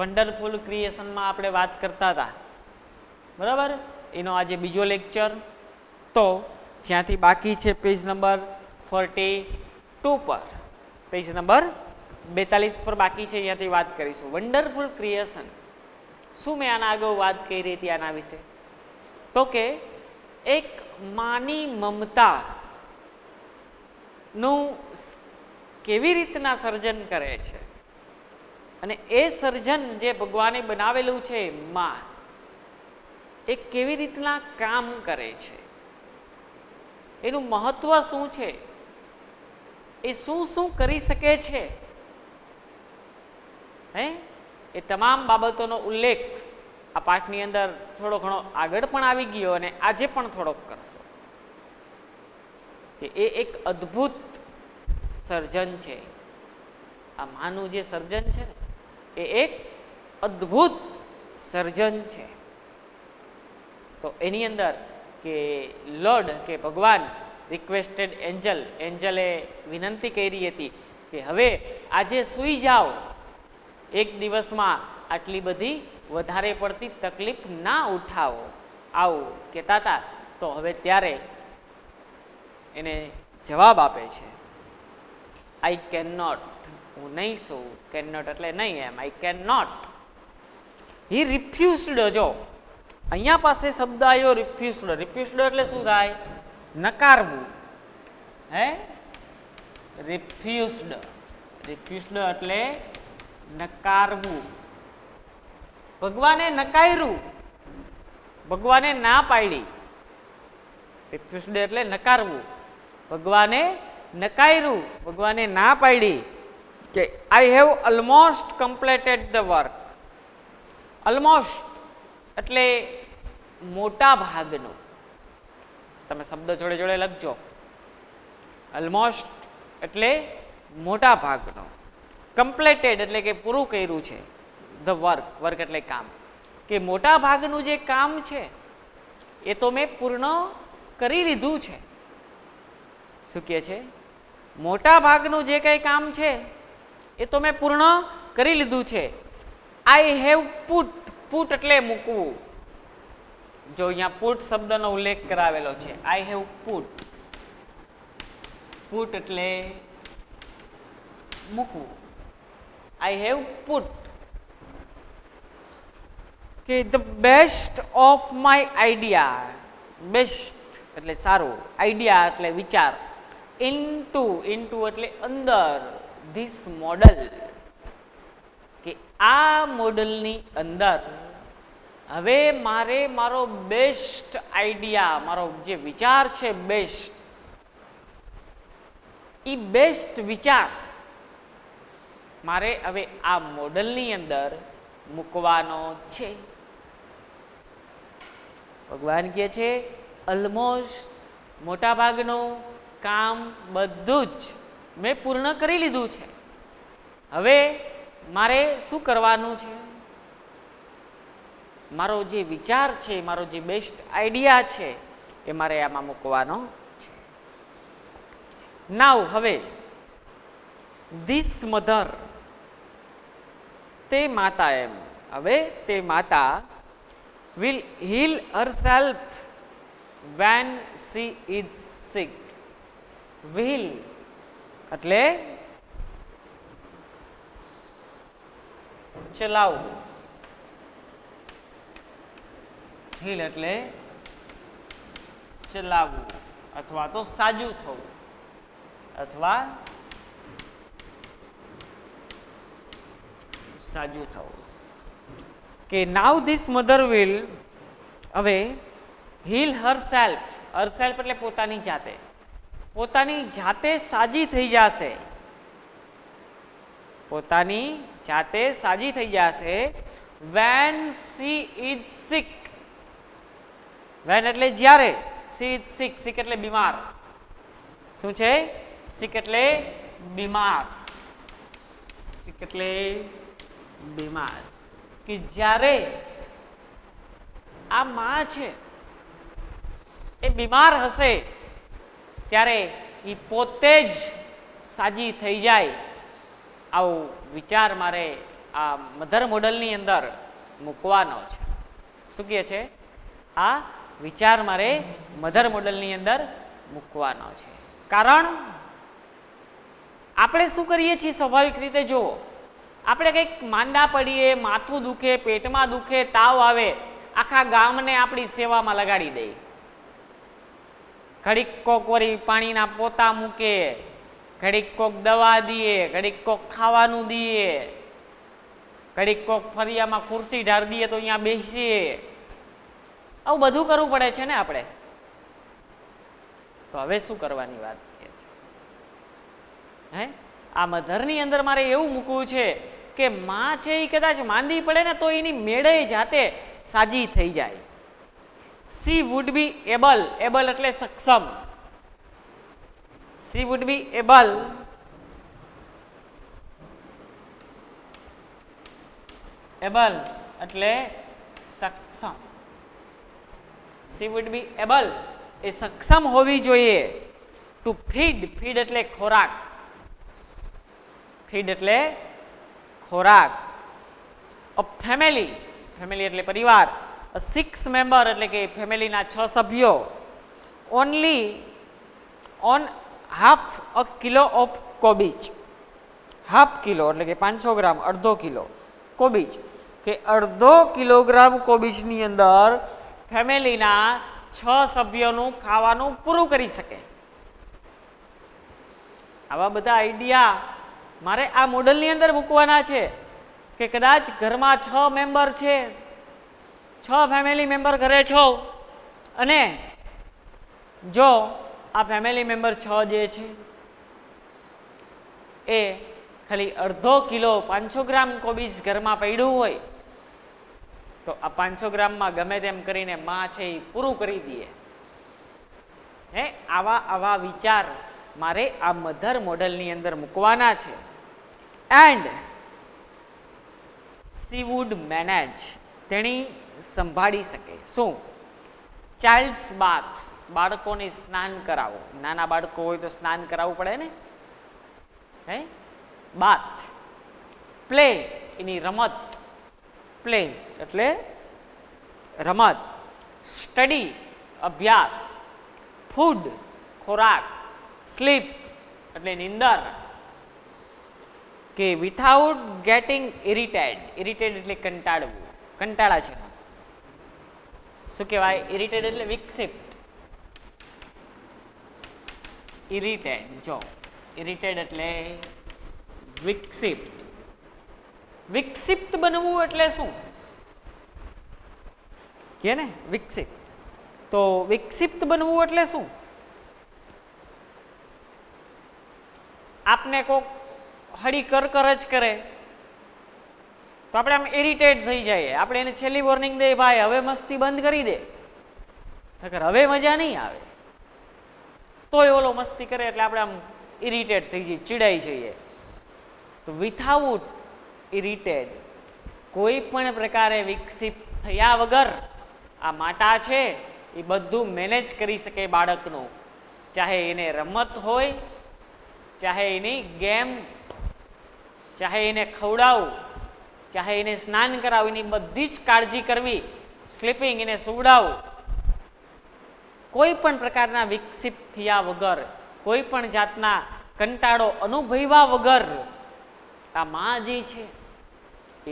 Wonderful ક્રિએશનમાં આપણે વાત કરતા હતા, બરાબર? એનો આજે બીજો લેક્ચર, તો જ્યાંથી બાકી છે પેજ નંબર 42 પર, પેજ નંબર 42 પર બાકી છે, અહીંયાથી વાત કરીશું વન્ડરફુલ ક્રિએશન. શું મેં આના આગળ વાત કરી હતી આના વિશે? તો કે એક માની મમતા નું કેવી રીતના સર્જન કરે છે, અને એ સર્જન જે ભગવાને બનાવેલું છે માં, એ કેવી રીતના કામ કરે છે, એનું મહત્વ શું છે, એ શું શું કરી શકે છે, એ તમામ બાબતોનો ઉલ્લેખ આ પાઠની અંદર થોડો ઘણો આગળ પણ આવી ગયો અને આજે પણ થોડોક કરશો કે એ એક અદ્ભુત સર્જન છે. આ માનું જે સર્જન છે ને એ એક અદ્ભુત સર્જન છે. તો એની અંદર કે લોર્ડ કે ભગવાન રિક્વેસ્ટેડ એન્જલ, એન્જલે વિનંતી કરી હતી કે હવે આજે સૂઈ જાઓ, એક દિવસમાં આટલી બધી વધારે પડતી તકલીફ ના ઉઠાવો, આવું કહેતા હતા. તો હવે ત્યારે એને જવાબ આપે છે, આઈ કેન નોટ, હું નહીં સૂવું. કેન નોટ એટલે નહીં એમ, આઈ કેન નોટ. હી રિફ્યુઝડ. જો અહીંયા પાસે શબ્દ આવ્યો રિફ્યુઝડ. રિફ્યુઝડ એટલે શું થાય? નકારવું. રિફ્યુઝડ, રિફ્યુઝડ એટલે નકારવું. ભગવાને નકાર્યું, ભગવાને ના પાડી. રિફ્યુઝડ એટલે નકારવું. ભગવાને નકાર્યું, ભગવાને ના પાડી કે I have almost completed the work. Almost એટલે મોટા ભાગનું. તમે શબ્દ જોડે જોડે લખજો. ઓલમોસ્ટ એટલે મોટા ભાગનું. કમ્પ્લીટેડ એટલે કે પૂરું કર્યું છે. ધ વર્ક, વર્ક એટલે કામ, કે મોટા ભાગનું જે કામ છે એ તો મેં પૂર્ણ કરી લીધું છે. શું કહે છે? મોટા ભાગનું જે કંઈ કામ છે એ તો મેં પૂર્ણ કરી લીધું છે. I have put. પુટ એટલે મૂકવું. જો અહીંયા પુટ શબ્દનો ઉલ્લેખ કરાવેલો છે. I have put. પુટ એટલે મૂકવું. આઈ હેવ પુટ કે the best of my idea. Best એટલે સારું, આઈડિયા એટલે વિચાર. ઇન્ટુ, ઇન્ટુ એટલે અંદર. ધીસ મોડલ, કે આ મોડલની અંદર હવે મારે મારો બેસ્ટ આઈડિયા, મારો જે વિચાર છે બેસ્ટ, એ બેસ્ટ વિચાર મારે હવે આ મોડલની અંદર મૂકવાનો છે. ભગવાન કહે છે ઓલમોસ્ટ મોટાભાગનું કામ બધું જ મેં પૂર્ણ કરી લીધું છે. હવે મારે શું કરવાનું છે? મારો જે વિચાર છે, મારો જે બેસ્ટ આઈડિયા છે એ મારે આમાં મૂકવાનો છે. નાવ, હવે ધીસ મધર, તે માતા, એમ હવે તે માતા will heal herself when she is sick. will એટલે ચલાવવું. heal એટલે ચલાવવું અથવા તો સાજું થવું અથવા સાજું થવું. કે નાવ ધીસ મધર વિલ, હવે હીલ હર સેલ્ફ. હર સેલ્ફ એટલે પોતાની જાતે, પોતાની જાતે સાજી થઈ જશે. પોતાની જાતે સાજી થઈ જશે. When she is sick. When એટલે જ્યારે. સી ઇઝ સિક. સિક એટલે બીમાર. શું છે? સિક એટલે બીમાર. સિક એટલે બીમાર. કે જ્યારે આ માં છે એ બીમાર હશે ત્યારે એ પોતે જ સાજી થઈ જાય, આવો વિચાર મારે આ મધર મોડલની અંદર મૂકવાનો છે. શું કહે છે? આ વિચાર મારે મધર મોડલની અંદર મૂકવાનો છે. કારણ આપણે શું કરીએ છીએ સ્વાભાવિક રીતે, જુઓ, આપણે કંઈક માંદા પડીએ, માથું દુખે, પેટમાં દુખે, તાવ આવે, આખા ગામને આપણી સેવામાં લગાડી દઈએ. ઘડીક કોક વળી પાણીના પોતા મૂકે, ઘડીક કોક દવા દઈએ, ઘડીક કોક ખાવાનું દઈએ, ઘડીક કોક ફરિયામાં ખુરશી ઢાળ દઈએ તો અહીંયા બેસીએ. આવું બધું કરવું પડે છે ને આપણે. તો હવે શું કરવાની વાત છે? હે, આ મધરની અંદર મારે એવું મૂકવું છે કે માં છે એ કદાચ માંદી પડે ને તો એની મેળે જાતે સાજી થઈ જાય. She would be able, able એટલે સક્ષમ, she would be able able એટલે સક્ષમ, સી વુડ બી એબલ એ સક્ષમ હોવી જોઈએ ટુ ફીડ, ફીડ એટલે ખોરાક, ફીડ એટલે ખોરાક, અ ફેમિલી, ફેમિલી એટલે પરિવાર, અ 6 મેમ્બર એટલે કે ફેમિલીના 6 સભ્યો, only on half a kilo of કોબીજ, હાફ કિલો એટલે કે 500 ગ્રામ, અડધો કિલો કોબીજ કે અડધો કિલોગ્રામ કોબીજની અંદર ફેમિલીના 6 સભ્યોનું ખાવાનું પૂરું કરી શકે. આવા બધા આઈડિયા મારે આ મોડલની અંદર મૂકવાના છે કે કદાચ ઘરમાં 6 મેમ્બર છે, 6 ફેમિલી મેમ્બર ઘરે છો, અને જો આ ફેમિલી મેમ્બર 6 જે છે એ ખાલી અડધો કિલો 500 ગ્રામ કોબીજ ઘરમાં પડ્યું હોય તો આ 500 ગ્રામમાં ગમે તેમ કરીને માં છે એ પૂરું કરી દે. હે, આવા વિચાર મારે આ મધર મોડલની અંદર મૂકવાના છે. એન્ડ સી વુડ મેનેજ, તેણી સંભાળી શકે. શું? ચાઇલ્ડ્સ બાથ, બાળકોને સ્નાન કરાવો. નાના બાળકો હોય તો સ્નાન કરાવવું પડે ને. હે, બાથ, પ્લે એની રમત, પ્લે એટલે રમત, સ્ટડી અભ્યાસ, ફૂડ ખોરાક, સ્લીપ એટલે નિંદર, કે વિથઆઉટ ગેટિંગ ઇરિટેડ, ઇરિટેડ એટલે કંટાળવું, કંટાળા છે. શું કહેવાય? ઇરિટેડ એટલે વિક્ષિપ્ત, ઇરિટેડ, જો ઇરિટેડ એટલે વિક્ષિપ્ત. વિક્ષિપ્ત બનવું એટલે શું કે ને? વિક્ષિપ્ત. તો વિક્ષિપ્ત બનવું એટલે શું? આપને કોક હળી કર જ કરે તો આપણે આમ ઇરિટેટ થઈ જાય. આપણે એને છેલ્લી વોર્નિંગ દઈએ, ભાઈ હવે મસ્તી બંધ કરી દે, નકર હવે મજા નહીં આવે. તોય ઓલો મસ્તી કરે એટલે આપણે આમ ઇરિટેટ થઈ જઈએ, ચીડાઈ જઈએ. તો વિથઆઉટ ઇરિટેડ, કોઈ પણ પ્રકારે વિકસિત થયા વગર આ માતા છે એ બધું મેનેજ કરી શકે બાળકનું. ચાહે એને રમત હોય, ચાહે એની ગેમ, ચાહે એને ખવડાવવું, ચાહે એને સ્નાન કરાવવું, એની બધી જ કાળજી કરવી, સ્લીપિંગ, એને સુવડાવવું. કોઈ પણ પ્રકારના વિકસિત થયા વગર, કોઈ પણ જાતના કંટાળો અનુભવ્યા વગર આ માં જે છે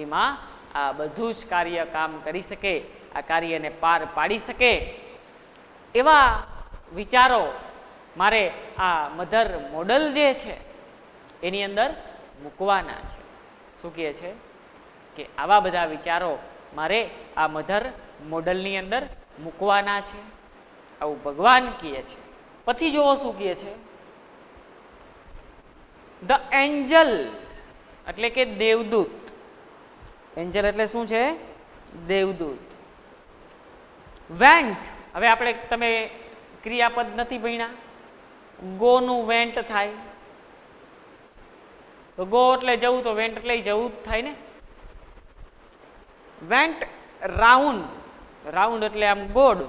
એમાં આ બધું જ કાર્ય કામ કરી શકે, આ કાર્યને પાર પાડી શકે. એવા વિચારો મારે આ મધર મોડલ જે છે એની અંદર મૂકવાના છે. શું કહે છે કે આવા બધા વિચારો મારે આ મધર મોડલની અંદર મૂકવાના છે, આવું ભગવાન કહે છે. પછી જોવો શું કહે છે? ધ એન્જલ એટલે કે દેવદૂત. એન્જલ એટલે શું છે? દેવદૂત. વેન્ટ, હવે આપણે તમે ક્રિયાપદ નથી ભણ્યા, ગો નું વેન્ટ થાય તો ગો એટલે જવું, તો વેન્ટ એટલે જવું જ થાય ને. વેન્ટ રાઉન્ડ, રાઉન્ડ એટલે આમ ગોળ,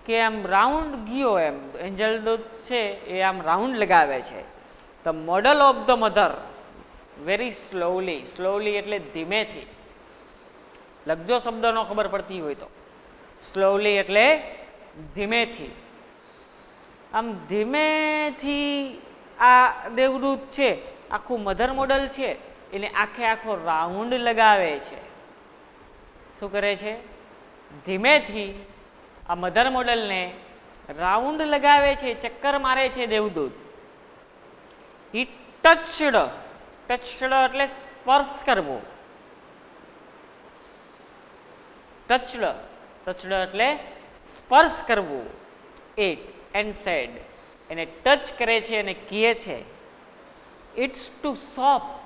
કે આમ રાઉન્ડ ગયો, એમ એન્જલ દૂત છે એ આમ રાઉન્ડ લગાવે છે. The model of the mother, very slowly. Slowly એટલે ધીમેથી. લખજો શબ્દ ન ખબર પડતી હોય તો. સ્લોલી એટલે ધીમેથી. આમ ધીમેથી આ દેવદૂત છે, આખું મધર મોડલ છે, એને આખો રાઉન્ડ લગાવે છે. શું કરે છે? ધીમેથી આ મધર મોડલને રાઉન્ડ લગાવે છે, ચક્કર મારે છે દેવદૂત. હી ટચડ. ટચડ એટલે સ્પર્શ કરવો. ટચડ. ટચડ એટલે સ્પર્શ કરવું. It and said. એને ટચ કરે છે અને કહે છે ઇટ્સ ટુ સોફ્ટ.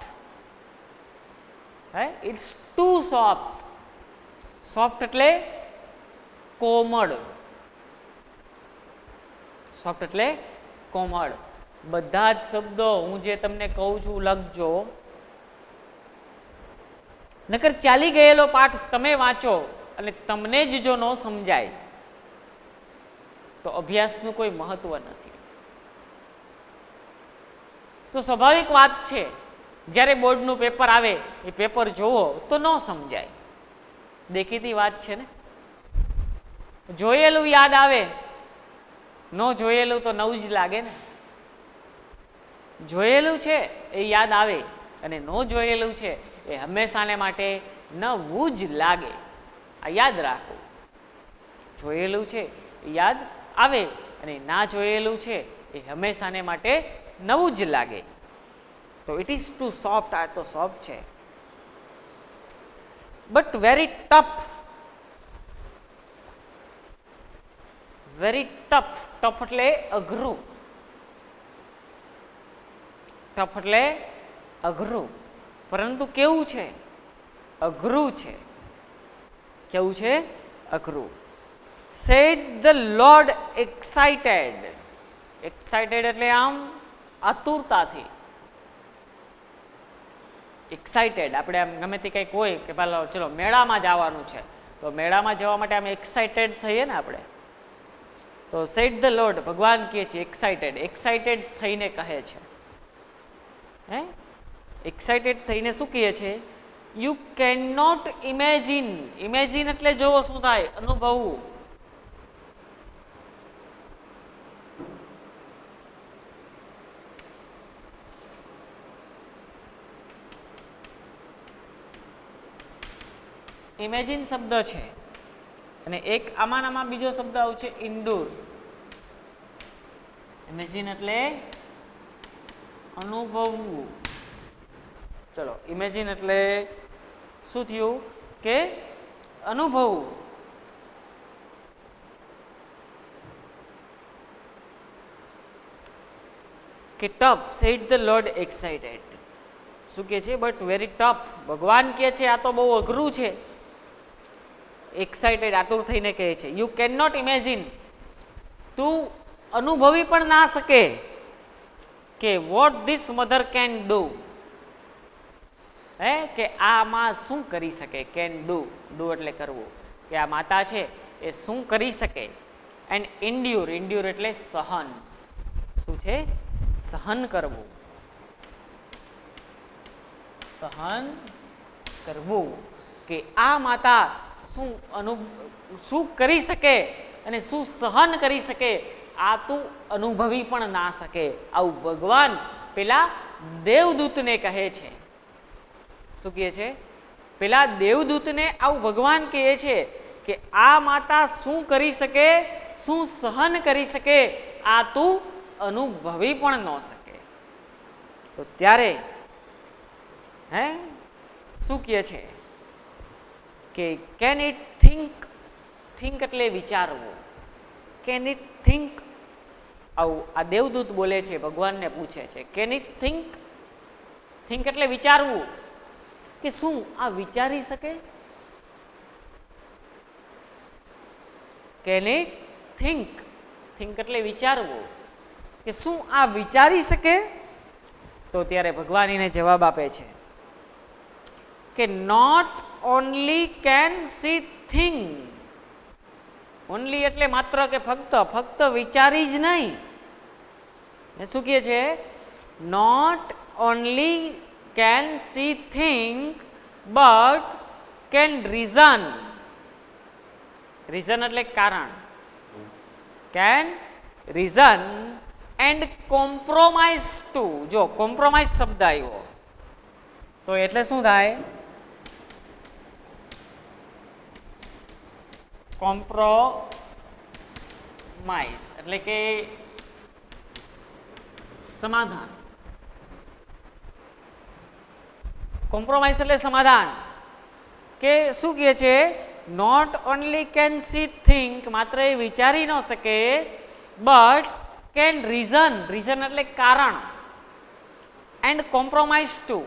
હે, ઇટ્સ ટુ સોફ્ટ. સોફ્ટ એટલે કોમળ. સોફ્ટ એટલે કોમળ. બધા જ શબ્દો હું જે તમને કહું છું લખજો. નકર ચાલી ગયેલો પાઠ તમે વાંચો અને તમને જ જો ન સમજાય તો અભ્યાસનું કોઈ મહત્વ નથી. તો સ્વાભાવિક વાત છે, જ્યારે બોર્ડનું પેપર આવે એ પેપર જોવો તો ન સમજાય. દેખીતી વાત છે ને. જોયેલું યાદ આવે, ન જોયેલું તો નવું જ લાગે ને. જોયેલું છે એ યાદ આવે અને ન જોયેલું છે એ હંમેશાને માટે નવું જ લાગે. આ યાદ રાખો. જોયેલું છે એ યાદ આવે અને ના જોયેલું છે એ હંમેશાને માટે નવું જ લાગે. તો ઇટ ઇઝ ટુ સોફ્ટ. આ તો સોફ્ટ છે, but very tough. Very tough. Tough એટલે અઘરું. ટફ એટલે અઘરું. પરંતુ કેવું છે? અઘરું છે. કેવું છે? અઘરું. Said the Lord excited. Excited એટલે આમ આતુરતાથી. એક્સાઇટેડ આપણે આમ ગમે તે કંઈક હોય કે પેલા ચલો મેળામાં જવાનું છે, તો મેળામાં જવા માટે આમ એક્સાઇટેડ થઈએ ને આપણે. તો સેડ ધ લોર્ડ, ભગવાન કહે છે એક્સાઇટેડ. એક્સાઇટેડ થઈને કહે છે. હે, એક્સાઇટેડ થઈને શું કહે છે? You can not imagine. Imagine એટલે જોવો શું થાય, અનુભવવું. ઇમેજિન શબ્દ છે અને એક આમાં બીજો શબ્દ આવશે ઇન્ડોર. ઇમેજિન એટલે અનુભવવું. ચલો, ઇમેજિન એટલે શું થયું કે અનુભવવું. કે tough. Said the Lord excited. શું કે છે? But very tough. ભગવાન કહે છે આ તો બહુ અઘરું છે. એક્સાઇટેડ આતુર થઈને કહે છે. You can not imagine. તું અનુભવી પણ ના શકે કે what this mother can do. હે, કે આમાં શું કરી શકે. Can do. ડુ એટલે કરવું. કે આ માતા છે એ શું કરી શકે. એન્ડ ઇન્ડ્યુર. ઇન્ડ્યુર એટલે સહન. શું છે? સહન કરવું. સહન કરવું. કે આ માતા શું કરી શકે અને શું સહન કરી શકે, આ તું અનુભવી પણ ના શકે. આવું ભગવાન પેલા દેવદૂતને કહે છે. શું કહે છે? પેલા દેવદૂતને આવું ભગવાન કહે છે કે આ માતા શું કરી શકે, શું સહન કરી શકે, આ તું અનુભવી પણ ન શકે. તો ત્યારે હે શું કહે છે કે કેન ઇટ થિંક. થિંક એટલે વિચારવું. Can it think. આવું આ દેવદૂત બોલે છે, ભગવાનને પૂછે છે કેન ઇટ થિંક. થિંક એટલે વિચારવું. કે શું આ વિચારી શકે. Can it think. થિંક એટલે વિચારવું. કે શું આ વિચારી શકે. તો ત્યારે ભગવાન એને જવાબ આપે છે કે not only can see think. Only એટલે માત્ર કે ફક્ત વિચારી જ નહીં. શું કહે છે? Not only can see think but can reason. reason એટલે કારણ. can reason and compromise to. જો compromise શબ્દ આવ્યો તો એટલે શું થાય? compromise એટલે કે સમાધાન. કોમ્પ્રોમાઇઝ એટલે સમાધાન. કે શું કહે છે? Not only can see think, માત્ર એ વિચારી ન શકે, બટ કેન રીઝન, રીઝન એટલે કારણ, એન્ડ કોમ્પ્રોમાઇઝ ટુ,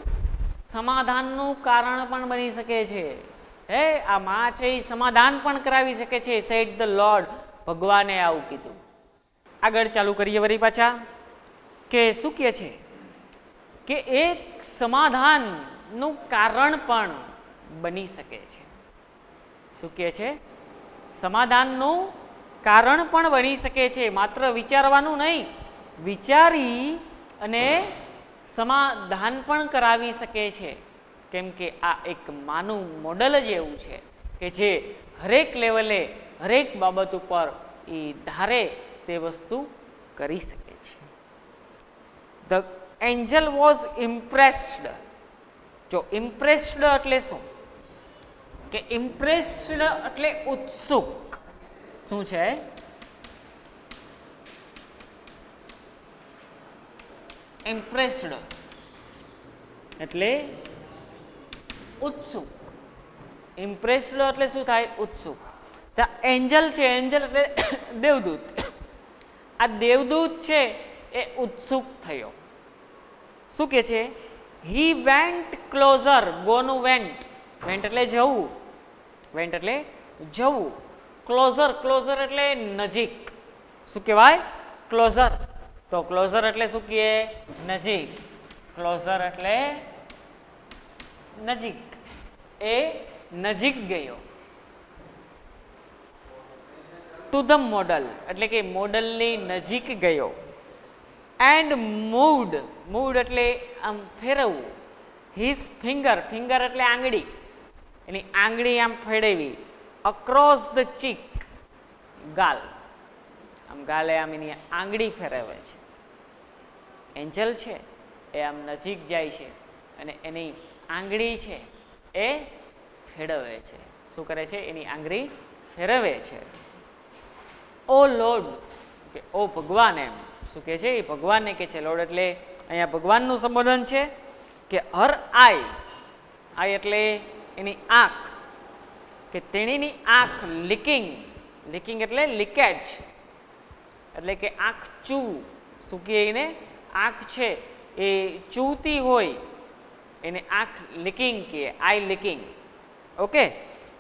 સમાધાનનું કારણ પણ બની શકે છે. હે આ માં છે એ સમાધાન પણ કરાવી શકે છે. સેડ ધ લોર્ડ, ભગવાને આવું કીધું. આગળ ચાલુ કરીએ વળી પાછા કે શું કહે છે કે એક સમાધાનનું કારણ પણ બની શકે છે. શું કહે છે? સમાધાનનું કારણ પણ બની શકે છે. માત્ર વિચારવાનું નહીં, વિચારી અને સમાધાન પણ કરાવી શકે છે. કેમ કે આ એક માનું મોડલ જ એવું છે કે જે હરેક લેવલે હરેક બાબત ઉપર એ ધારે તે વસ્તુ કરી શકે છે. The Angel was impressed. જો ઇમ્પ્રેસ્ડ એટલે શું? કે ઇમ્પ્રેસ્ડ એટલે ઉત્સુક. શું છે? ઇમ્પ્રેસ્ડ એટલે ઉત્સુક. ઇમ્પ્રેસ્ડ એટલે શું થાય? ઉત્સુક. ધ એન્જલ છે, એન્જલ એટલે દેવદૂત. આ દેવદૂત છે એ ઉત્સુક થયો. શું કે છે? He went closer. ગોનું વેન્ટ, વેન્ટ એટલે જવું, વેન્ટ એટલે જવું. ક્લોઝર, ક્લોઝર એટલે નજીક. શું કહેવાય? ક્લોઝર. તો ક્લોઝર એટલે શું કહે? નજીક. ક્લોઝર એટલે નજીક. એ નજીક ગયો. ટુ ધ મોડલ એટલે કે મોડલની નજીક ગયો. એન્ડ મૂવડ, મૂવડ એટલે આમ ફેરવવું. હિઝ ફિંગર, ફિંગર એટલે આંગળી, એની આંગળી આમ ફેરવી. અક્રોસ ધ ચીક, ગાલ, આમ ગાલે આમ એની આંગળી ફેરવે છે. એન્જલ છે એ આમ નજીક જાય છે અને એની આંગળી છે એ ફેરવે છે. શું કરે છે? એની આંગળી ફેરવે છે. ઓ લોર્ડ, કે ઓ ભગવાન, એમ શું કે છે? એ ભગવાનને કે છે. લોર્ડ એટલે અહીંયા ભગવાનનું સંબોધન છે. કે હર આઈ, આઈ એટલે એની આંખ, કે તેણીની આંખ લીકિંગ, લીકિંગ એટલે લીકેજ, એટલે કે આંખ ચૂવું. શું કહે એને? આંખ છે એ ચૂવતી હોય એને આંખ લીકિંગ કહે, આઈ લીકિંગ. ઓકે,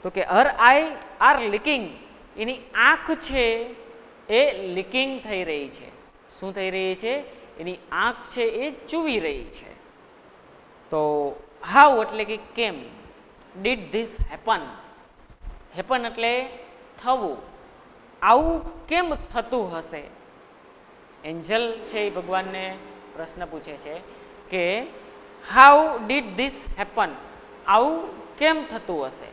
તો કે હર આઈ આર લીકિંગ, એની આંખ છે એ લીકિંગ થઈ રહી છે. શું થઈ રહી છે? એની આંખ છે એ ચૂવી રહી છે. તો હાઉ એટલે કે કેમ. ડીડ ધીસ હેપન, હેપન એટલે થવું. આવું કેમ થતું હશે? એન્જલ છે એ ભગવાનને પ્રશ્ન પૂછે છે કે હાઉ ડીડ ધીસ હેપન, આવું કેમ થતું હશે?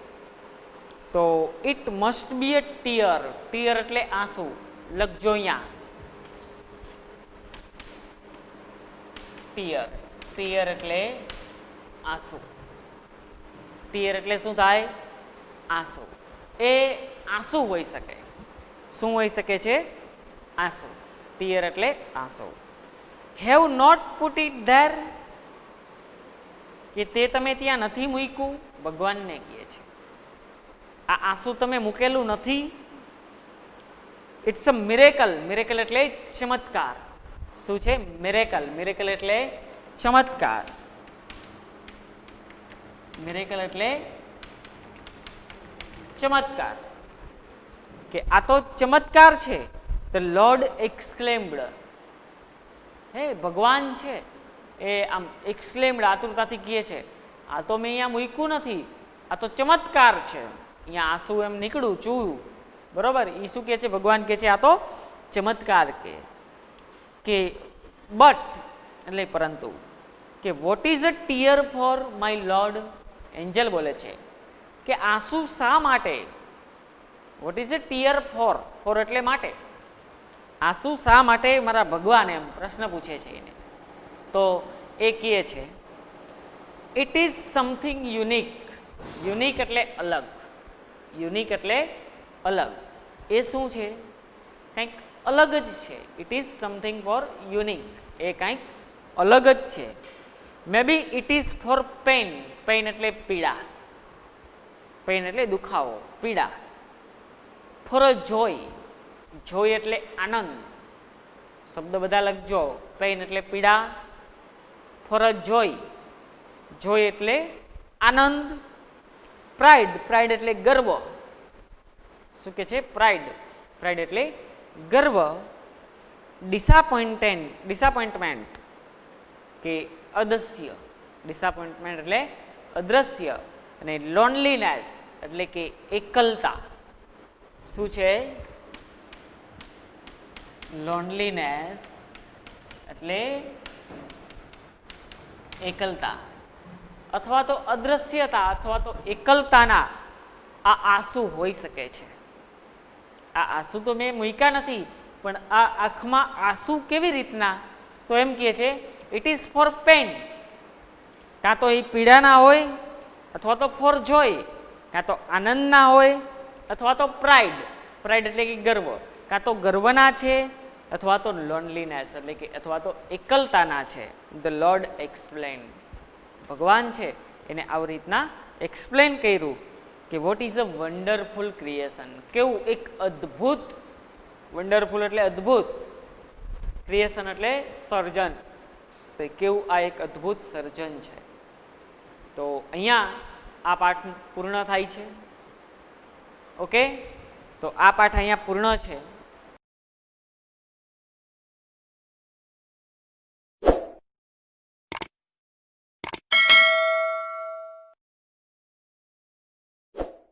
તો it must be A tear, tear એટલે આંસુ. લખજો અહીંયા ટીયર, ટીયર એટલે આંસુ. ટીયર એટલે શું થાય? આંસુ. એ આંસુ હોઈ શકે. શું હોઈ શકે છે? આંસુ. ટીયર એટલે આંસુ. Have not put it there, કે તે તમે ત્યાં નથી મૂક્યું. ભગવાનને કહે છે આ આંસુ તમે મૂકેલું નથી. ઇટ્સ અ મિરેકલ, મિરેકલ એટલે ચમત્કાર. શું છે? મિરેકલ, મિરેકલ એટલે ચમત્કાર. મિરેકલ એટલે ચમત્કાર. કે આ તો ચમત્કાર છે. ધ લોર્ડ એક્સક્લેમ્ડ, હે ભગવાન છે એ આમ એક્સક્લેમ્ડ આતુરતાથી કહે છે આ તો મેં અહીંયા મૂક્યું નથી, આ તો ચમત્કાર છે. અહીંયા આંસુ એમ નીકળ્યું, ચૂયું, બરોબર. એ શું કહે છે? ભગવાન કહે છે આ તો ચમત્કાર. કે બટ એટલે પરંતુ, કે what is a tear for my Lord. Angel બોલે છે કે આંસુ શા માટે. What is a tear for, for એટલે માટે. આંસુ શા માટે મારા ભગવાન, એમ પ્રશ્ન પૂછે છે એને. તો એ કહે છે it is something unique. Unique એટલે અલગ, યુનિક એટલે અલગ. એ શું છે? કંઈક અલગ જ છે. It is something for unique, એ કંઈક અલગ જ છે. Maybe it is for pain. Pain એટલે પીડા, પેઇન એટલે દુખાવો, પીડા. ફોર અ જોય. જોય એટલે આનંદ. શબ્દ બધા લખજો. પેઇન એટલે પીડા, ફોર અ જોય, જોય એટલે આનંદ. પ્રાઇડ, પ્રાઇડ એટલે ગર્વ. શું કે છે? પ્રાઇડ, પ્રાઇડ એટલે ગર્વ. ડિસઅપોઇન્ટમેન્ટ કે અદસ્ય. ડિસઅપોઇન્ટમેન્ટ એટલે અદ્રશ્ય. અને લોનલીનેસ એટલે કે એકલતા. શું છે? લોનલીનેસ એટલે એકલતા અથવા તો અદ્રશ્યતા અથવા તો એકલતાના આ આંસુ હોઈ શકે છે. આ આંસુ તો મેં મૂક્યા નથી, પણ આ આંખમાં આંસુ કેવી રીતના? તો એમ કહે છે ઇટ ઇઝ ફોર પેઇન. કાં તો એ પીડાના હોય, અથવા તો ફોર જોય, કાં તો આનંદના હોય, અથવા તો પ્રાઇડ. પ્રાઇડ એટલે કે ગર્વ. કાં તો ગર્વના છે, અથવા તો લોનલીનેસ એટલે કે અથવા તો એકલતાના છે. The lord explain. ભગવાન છે એને આવી રીતના એક્સપ્લેન કર્યું કે what is a wonderful creation. કેવું એક અદ્ભુત. વન્ડરફુલ એટલે અદ્ભુત, ક્રિએશન એટલે સર્જન. તો કેવું આ એક અદ્ભુત સર્જન છે. તો અહીંયા આ પાઠ પૂર્ણ થાય છે. ઓકે, તો આ પાઠ અહીંયા પૂર્ણ છે.